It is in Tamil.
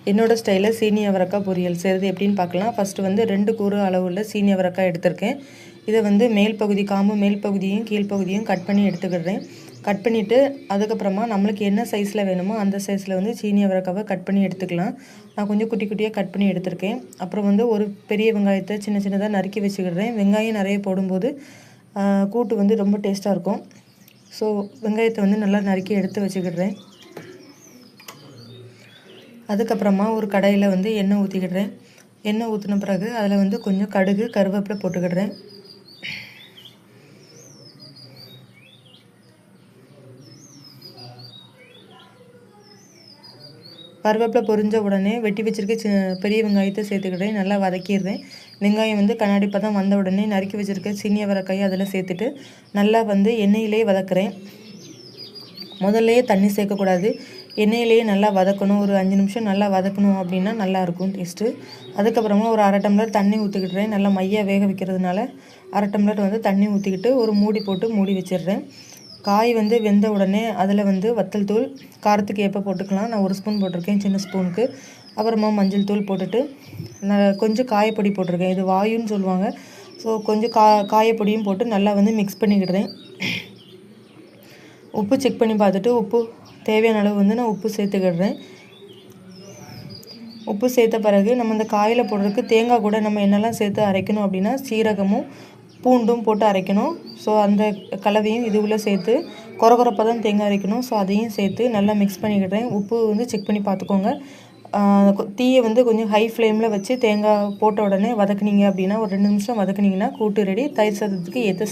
என்னோடய ஸ்டைலில் சீனி அவரைக்காய் பொரியல் செய்கிறது எப்படின்னு பார்க்கலாம். ஃபஸ்ட்டு வந்து 2 கூறு அளவுள்ள சீனி அவரைக்காய் எடுத்திருக்கேன். இதை வந்து மேல் பகுதி காம்பு மேல் பகுதியும் கீழ்ப்பகுதியும் கட் பண்ணி எடுத்துக்கிடுறேன். கட் பண்ணிவிட்டு அதுக்கப்புறமா நம்மளுக்கு என்ன சைஸில் வேணுமோ அந்த சைஸில் வந்து சீனி அவரைக்காவை கட் பண்ணி எடுத்துக்கலாம். நான் கொஞ்சம் குட்டி குட்டியாக கட் பண்ணி எடுத்திருக்கேன். அப்புறம் வந்து ஒரு பெரிய வெங்காயத்தை சின்ன சின்னதாக நறுக்கி வச்சுக்கிடுறேன். வெங்காயம் நிறைய போடும்போது கூட்டு வந்து ரொம்ப டேஸ்ட்டாக இருக்கும். ஸோ வெங்காயத்தை வந்து நல்லா நறுக்கி எடுத்து வச்சுக்கிடுறேன். அதுக்கப்புறமா ஒரு கடாயில் வந்து எண்ணெய் ஊற்றிக்கிடுறேன். எண்ணெய் ஊற்றின பிறகு அதில் வந்து கொஞ்சம் கடுகு கருவேப்பிலை போட்டுக்கிடுறேன். கருவேப்பிலை பொரிஞ்ச உடனே வெட்டி வச்சுருக்க பெரிய வெங்காயத்தை சேர்த்துக்கிடுறேன். நல்லா வதக்கிடுறேன். வெங்காயம் வந்து கண்ணாடி பதம் வந்த உடனே நறுக்கி வச்சுருக்க சீனி அவரைக்காயை அதில் சேர்த்துட்டு நல்லா வந்து எண்ணெயிலே வதக்குறேன். முதல்லையே தண்ணி சேர்க்கக்கூடாது. எண்ணெயிலேயே நல்லா வதக்கணும். ஒரு 5 நிமிஷம் நல்லா வதக்கணும் அப்படின்னா நல்லாயிருக்கும் டேஸ்ட்டு. அதுக்கப்புறமா ஒரு 1/2 டம்ளர் தண்ணி ஊற்றிக்கிட்டுறேன். நல்லா மையாக வேக வைக்கிறதுனால 1/2 டம்ளர் வந்து தண்ணி ஊற்றிக்கிட்டு ஒரு மூடி போட்டு மூடி வச்சிடுறேன். காய் வந்து வெந்த உடனே அதில் வந்து வத்தல் தூள் காரத்துக்கு எப்போ போட்டுக்கலாம். நான் 1 ஸ்பூன் போட்டிருக்கேன் சின்ன ஸ்பூனுக்கு. அப்புறமா மஞ்சள் தூள் போட்டுட்டு நான் கொஞ்சம் காயப்பொடி போட்டிருக்கேன். இது வாயுன்னு சொல்லுவாங்க. ஸோ கொஞ்சம் காயப்பொடியும் போட்டு நல்லா வந்து மிக்ஸ் பண்ணிக்கிடுறேன். உப்பு செக் பண்ணி பார்த்துட்டு உப்பு தேவையான அளவு வந்து நான் உப்பு சேர்த்துக்கிடுறேன். உப்பு சேர்த்த பிறகு நம்ம இந்த காயில் போடுறதுக்கு தேங்காய் கூட நம்ம என்னெல்லாம் சேர்த்து அரைக்கணும் அப்படின்னா சீரகமும் பூண்டும் போட்டு அரைக்கணும். ஸோ அந்த கலவையும் இது உள்ளே சேர்த்து கொரகொரப்பாக தான் தேங்காய் அரைக்கணும். ஸோ அதையும் சேர்த்து நல்லா மிக்ஸ் பண்ணிக்கிடுறேன். உப்பு வந்து செக் பண்ணி பார்த்துக்கோங்க. தீயை வந்து கொஞ்சம் ஹை ஃப்ளேமில் வச்சு தேங்காய் போட்ட உடனே வதக்குனீங்க அப்படின்னா ஒரு 2 நிமிஷம் வதக்குனிங்கன்னா கூட்டு ரெடி. தயிர் சாதத்துக்கு ஏற்ற